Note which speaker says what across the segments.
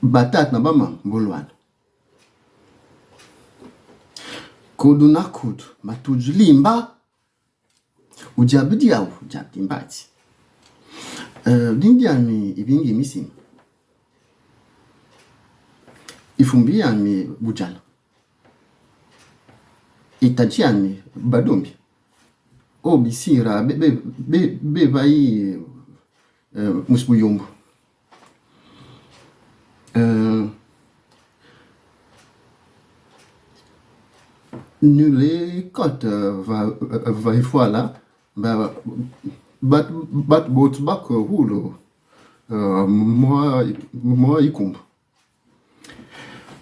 Speaker 1: Batat na bama bolwana. Kudu na kudu matuju limba. Ujabu au ujabu mbati. Dindi ami ibingi misi. Ifumbi ami bujala. Itachi ami badombi. Bisira be vai musbuyumbu. Nulé quand va il faut là bat bot bak roulo moi ikumbu.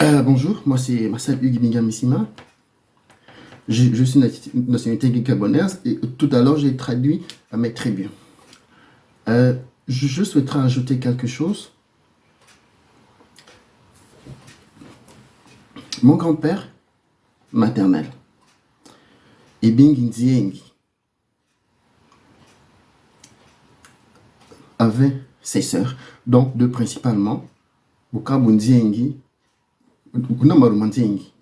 Speaker 1: Bonjour, moi c'est Marcel Hugues Missima. Je suis nationalité gabonaise et tout à l'heure j'ai traduit mes tribunes. Je souhaiterais ajouter quelque chose. Mon grand-père maternel, Ibingi Nziengi, avait ses sœurs, donc deux principalement, Bukabu Nziengi, Namaru Nziengi.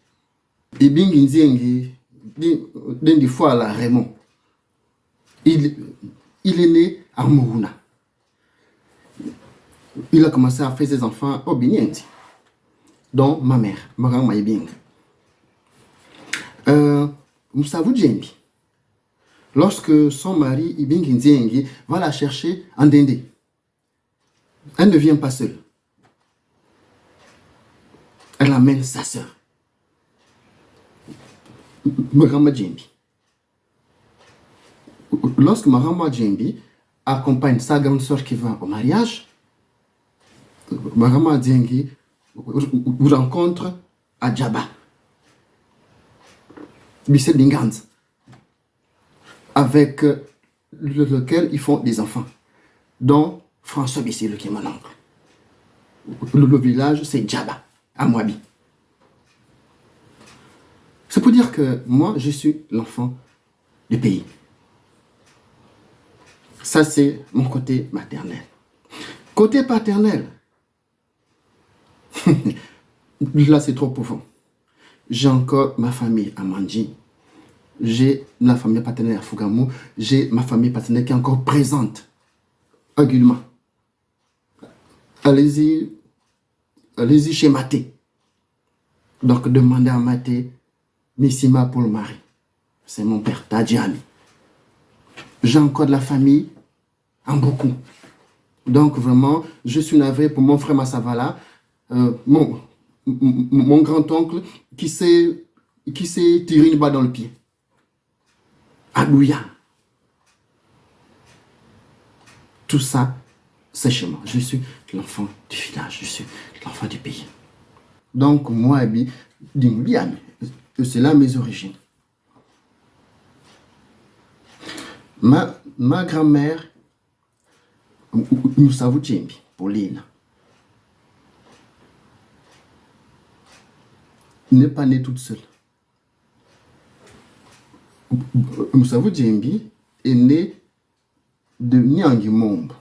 Speaker 1: Ibingi Nziengi, d'une des fois à la Raymond, il est né à Mourouna. Il a commencé à faire ses enfants au Binyenti, dont ma mère, Maran Maïbing. Moussavou Djembi, lorsque son mari Ibingi Nziengi va la chercher en Dende, elle ne vient pas seule. Elle amène sa sœur, Marama Djembi. Lorsque Marama Djembi accompagne sa grande sœur qui va au mariage, Marama Djembi vous rencontre à Djaba, Bissel Dingans, avec lequel ils font des enfants, dont François Bissel, qui est mon oncle. Le village, c'est Djaba, à Mouabi. C'est pour dire que moi, je suis l'enfant du pays. Ça, c'est mon côté maternel. Côté paternel, là, c'est trop profond. J'ai encore ma famille à Mandji. J'ai la famille paternelle à Fougamou. J'ai ma famille paternelle qui est encore présente à Gulma. Allez-y chez Maté. Donc, demandez à Maté, Missima pour le mari. C'est mon père, Tadjani. J'ai encore de la famille en beaucoup. Donc, vraiment, je suis navré pour mon frère Massavala, mon grand-oncle qui s'est tiré une balle dans le pied. Adouya. Tout ça, c'est chez moi. Je suis l'enfant du village. Je suis l'enfant du pays. Donc, moi, c'est là mes origines. Ma grand-mère, nous savons Djembi, Pauline, n'est pas née toute seule. Moussavou Djembi est né de Nyangi Mombo.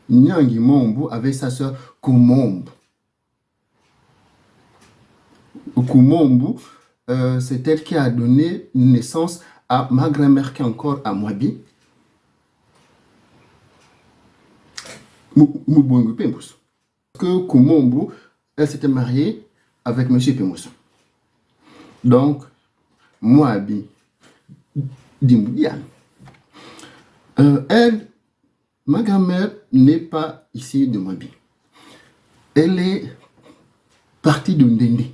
Speaker 1: Nyangi Mombo avec sa sœur Koumombo. Koumombo, c'est elle qui a donné naissance à ma grand-mère qui est encore à Mouabi. Moubouengou Pembous. Que Koumombo, elle s'était mariée avec M. Pembous. Donc, Mouabi, Dimboudiane. Elle, ma grand-mère n'est pas ici de Mouabi. Elle est partie de Ndende.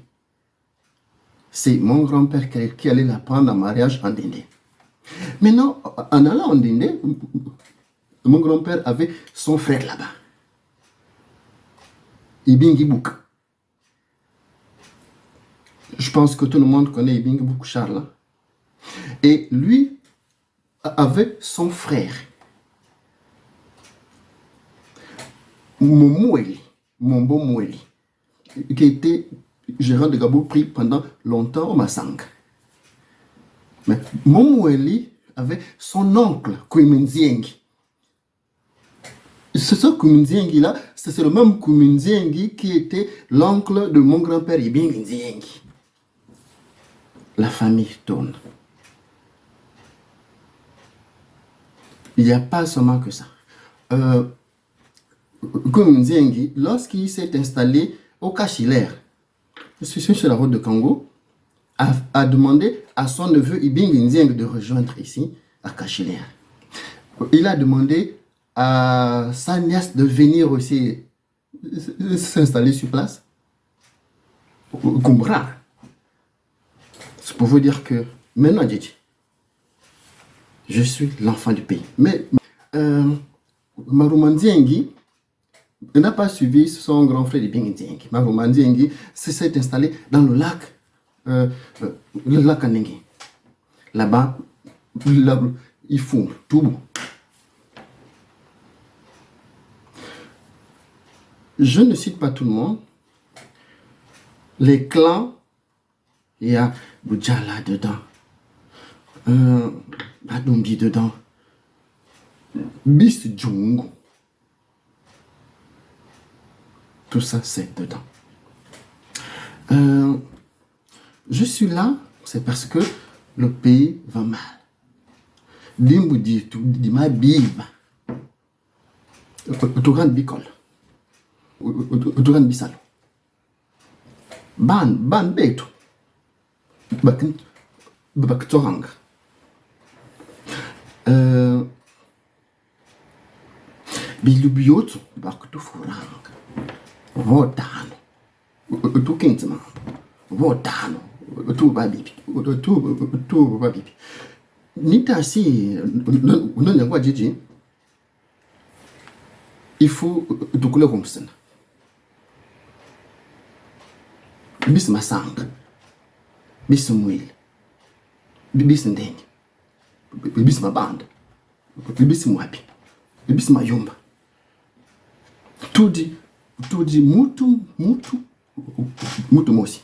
Speaker 1: C'est mon grand-père qui allait la prendre en mariage en Ndende. Maintenant, en allant en Ndende, mon grand-père avait son frère là-bas. Ibingi Bouk. Je pense que tout le monde connaît Ibingi Bouk Charles. Et lui avait son frère. Momoueli, Mombo Moueli, qui était gérant de Gabo pris pendant longtemps au Massang. Mais Momoueli avait son oncle, Kouimenzieng, Ce Kumunziengi là, c'est le même Kumunziengi qui était l'oncle de mon grand-père Ibing Nziengi. La famille tourne. Il n'y a pas seulement que ça. Kumunziengi, lorsqu'il s'est installé au Cachilaire, sur la route de Congo, a demandé à son neveu Ibing Nzieng de rejoindre ici, à Cachilaire. Il a demandé à sa nièce de venir aussi s'installer sur place. Kumbra. C'est pour vous dire que maintenant, je suis l'enfant du pays. Mais Marumanziengi n'a pas suivi son grand frère Ibing Nziengi. Marumanziengi s'est installé dans le lac Anengi. Là-bas, il fume tout bon. Je ne cite pas tout le monde. Les clans, il y a Boudjala dedans, Badumbi dedans, Bis Djungu. Tout ça, c'est dedans. Je suis là, c'est parce que le pays va mal. Dimboudi, Dima Biva, Touran Bicol, Touran Bissalo, Ban Beto, Baktorang. Bilubioto, Bakutufurang, Votano, Tukinsman, Votano, Tubabipi, Tubabipi. Nita si, non y a quoi Gigi, il faut tout couler comme ça. Bis ma sang, bis mouil, bis ndeng, bis ma bande, bis mwapi, bis ma yumba. Tout dit mutu mosi.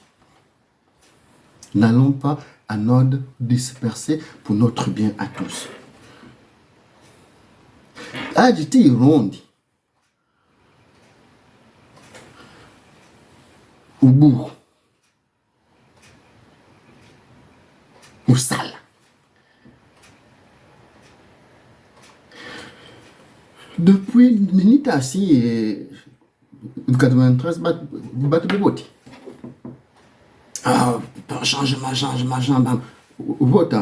Speaker 1: N'allons pas en ordre dispersé pour notre bien à tous. Agiti rondi. Ubu. Usala. Depuis Nitasi et 93, Batuboti. Changement, vote.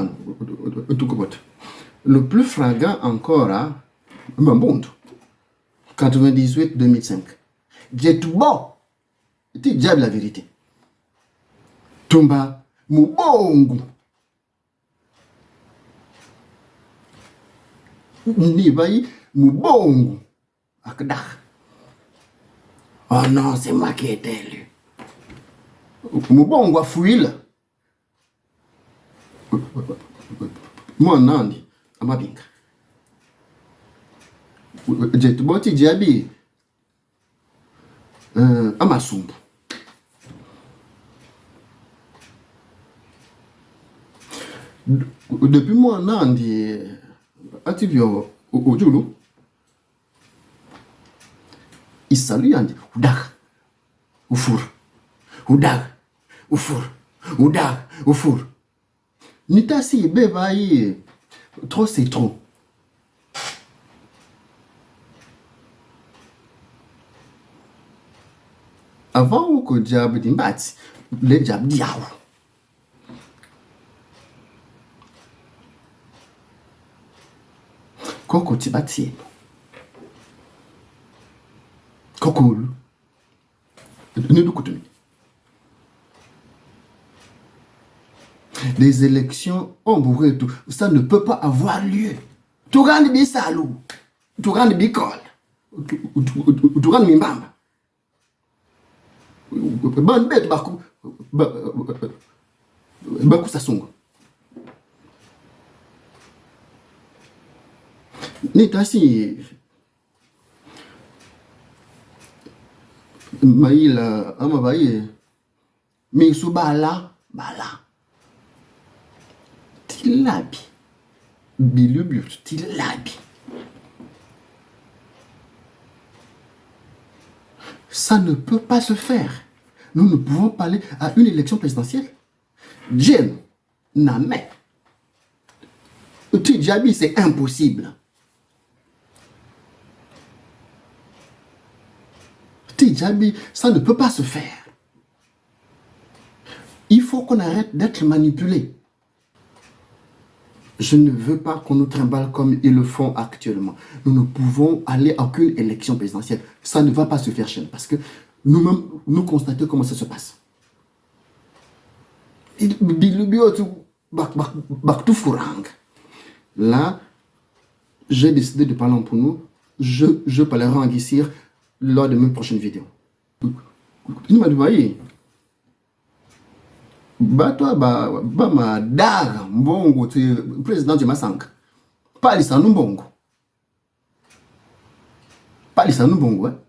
Speaker 1: Le plus flagrant encore à Mambondo, 98-2005. J'ai tout bon. Tu dis la vérité. Tumba, Mubongo. Nibayi, Mubongo. Akda. Oh non, c'est moi qui ai été élu. Mubongo a fouillé là. Moi, Nandi, Amabinga. J'ai tout bon, tu dis habillé. Amasumbu. Depuis moi, Nandi, Atibio, Ojulu, il salue Andi, Oudak, Oufour, Oudak, Oufour, Oudak, Oufour. Nitasi, Bevaï, trop c'est trop. Avant que le diable d'Imbati, le diable diaou. Koko tibati. Koko. Les élections ont bourré tout. Ça ne peut pas avoir lieu. Tu rends bien salou. Tu rends bien col. Tu rends bien bamba. Bonne bête, Bakou. Bakou Sassongo. Nitasi. Maïla, Amabaye. Mingsou Bala. Tilabi. Bilubut, Tilabi. Ça ne peut pas se faire. Nous ne pouvons pas aller à une élection présidentielle. Dieu, Namé, Tidjabi, c'est impossible. Tidjabi, ça ne peut pas se faire. Il faut qu'on arrête d'être manipulé. Je ne veux pas qu'on nous trimballe comme ils le font actuellement. Nous ne pouvons aller à aucune élection présidentielle. Ça ne va pas se faire chez nous parce que nous-mêmes, nous constatons comment ça se passe. Là, j'ai décidé de parler pour nous. Je parlerai en guissir lors de mes prochaines vidéos. Il m'a dit, voyez, toi, ma daga, mbongo, président de Masank. Pas l'issano mbongo. Pas l'issano mbongo, hein.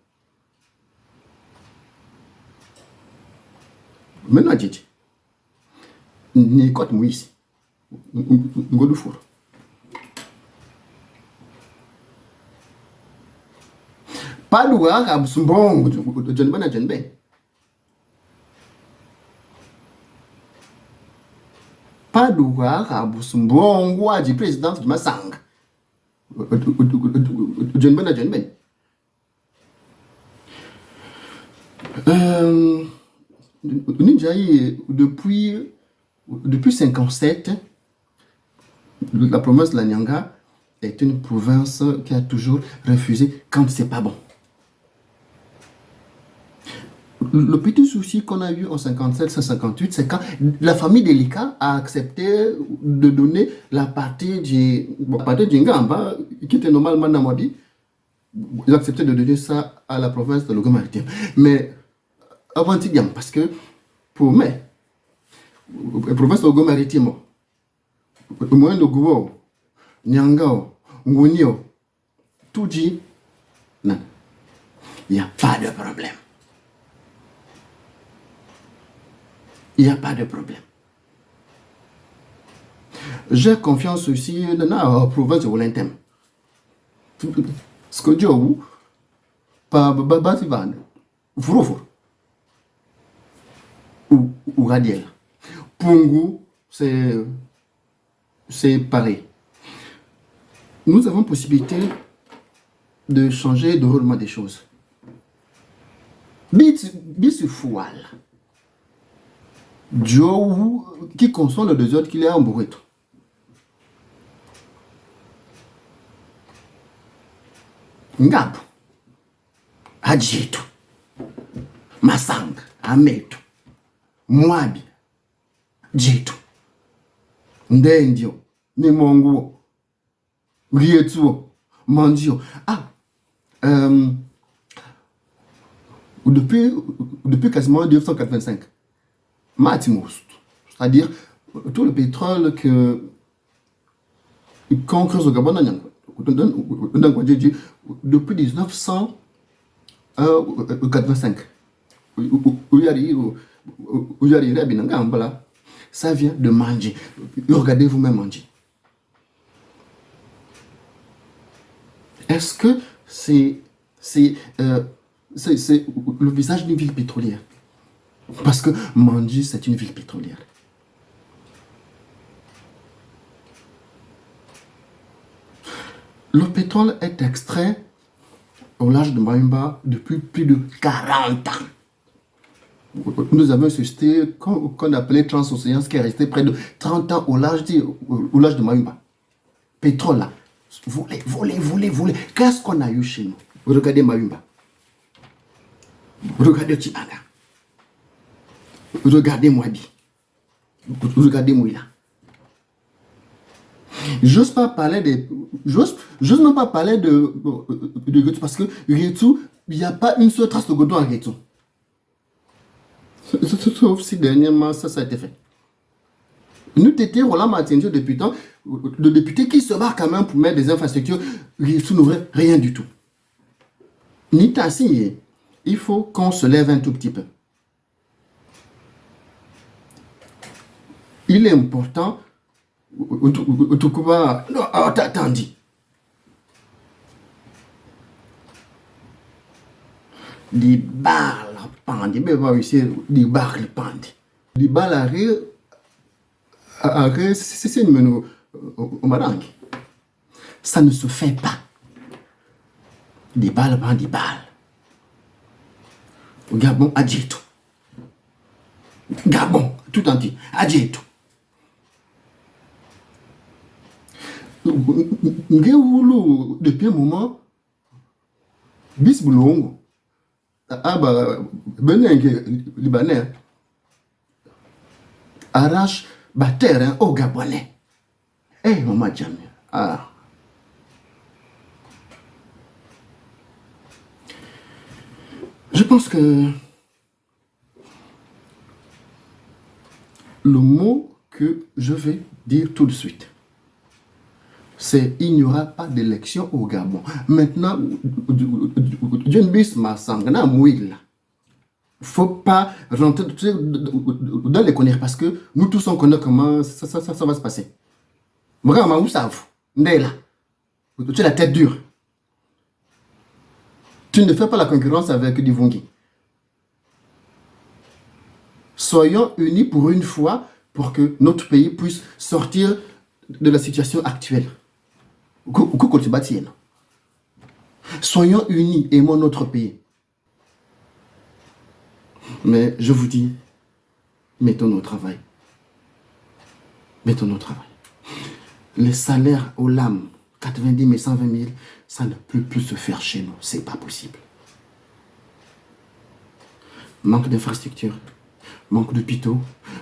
Speaker 1: Maintenant, Djidji, ni kote Moïse, Ngodou Four. Pas d'ouar à Boussoumbong, John Ben à John Ben. Pas d'ouar à Boussoumbong, du président de Massang. John Ben à John Ben. Depuis 1957, la province de la Nyanga est une province qui a toujours refusé quand c'est pas bon. Le petit souci qu'on a eu en 57-58, c'est quand la famille d'Elika a accepté de donner la partie du Ngamba, qui était normalement Namadi. Ils ont accepté de donner ça à la province de Logo-Maritime. Mais avant Tidiam, parce que pour moi, la province de Logo-Maritime, moi, le Gouo, Nyangao, Ngunio, tout dit, non, il n'y a pas de problème. Il n'y a pas de problème. J'ai confiance aussi dans la province de Wolintem. Ce que Dieu a Bativan, Furofur, ou Radiel. Pungu, c'est pareil. Nous avons possibilité de changer de roulement des choses. Bis foual. Dieu qui consomme le désordre qu'il est en bourreau. Ngap, Adjitu, Masang, Ametu, Mwabi, Jitu, Ndendio, Mimongo, Rietuo, Mandio. Depuis quasiment 1985, Matimos, c'est-à-dire tout le pétrole qu'on creuse au Gabon, depuis 1985, ça vient de manger. Regardez vous-même manger. Est-ce que c'est le visage d'une ville pétrolière? Parce que Mandji, c'est une ville pétrolière. Le pétrole est extrait au large de Mayumba depuis plus de 40 ans. Nous avons une société qu'on appelait Transocéan, qui est restée près de 30 ans au large de Mayumba. Pétrole là, voler. Qu'est-ce qu'on a eu chez nous? Regardez Mayumba. Regardez Chibanga. Regardez Mwabi. Regardez Mouila. J'ose même pas parler de Rietou parce que Rietou, il n'y a pas une seule trace de Godon à Rietou. Sauf si dernièrement ça a été fait. Nous t'étions Roland Martinez depuis temps, le député qui se bat quand même pour mettre des infrastructures, Rietou n'aurait rien du tout. Ni tassi, il faut qu'on se lève un tout petit peu. Il est important. di bala pandi be va ici di bar le pandi di bala c'est une menu au marangi. Ça ne se fait pas. Des balles, des balles. Gabon, adjeto. Gabon, tout entier, adjeto. Depuis un moment, bis boulongo. Ah bah, Benin, Libanais, arrache, terre au Gabonais. Eh, maman Jamie. Ah. Je pense que le mot que je vais dire tout de suite, c'est il n'y aura pas d'élection au Gabon. Maintenant, il ne faut pas rentrer dans les connaître parce que nous tous on connaît comment ça va se passer. Vraiment, vous savez, Ndela, tu as la tête dure. Tu ne fais pas la concurrence avec Divongi. Soyons unis pour une fois pour que notre pays puisse sortir de la situation actuelle. Soyons unis, aimons notre pays. Mais je vous dis, mettons-nous au travail. Mettons-nous au travail. Les salaires aux lames, 90 000, 120 000, ça ne peut plus se faire chez nous. C'est pas possible. Manque d'infrastructures, manque d'hôpitaux,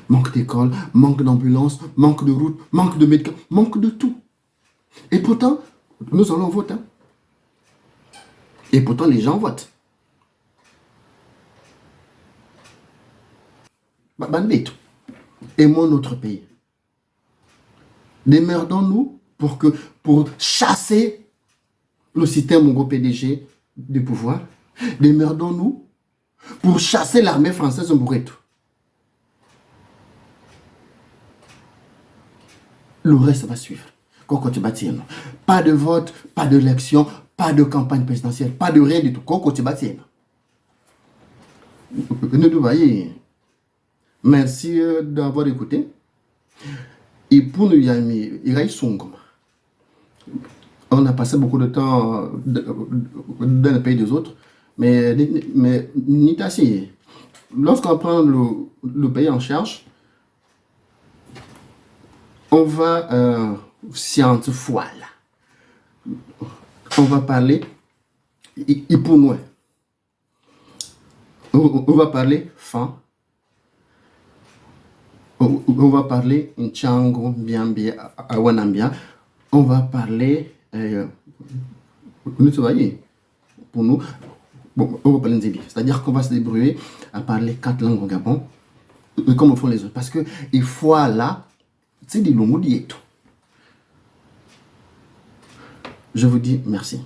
Speaker 1: manque d'écoles, manque d'ambulances, manque de routes, manque de médicaments, manque de tout. Et pourtant, nous allons voter. Hein. Et pourtant, les gens votent. Bandit, aimons notre pays. Démerdons-nous pour chasser le système Mongo-PDG du pouvoir. Démerdons-nous pour chasser l'armée française au Mouretou. Le reste va suivre. Pas de vote, pas d'élection, pas de campagne présidentielle, pas de rien du tout. Nous voyez. Merci d'avoir écouté. Et pour nous, on a passé beaucoup de temps dans le pays des autres, mais lorsqu'on prend le pays en charge, on va science foi là. On va parler et pour nous. On va parler fin. On va parler Nchango, Biambia, Awanambia. On va parler. Vous voyez, pour nous, bon, on va parler Nzébi. C'est-à-dire qu'on va se débrouiller à parler 4 langues au Gabon, comme font les autres. Parce que, il faut là, c'est des longs mots. Je vous dis merci.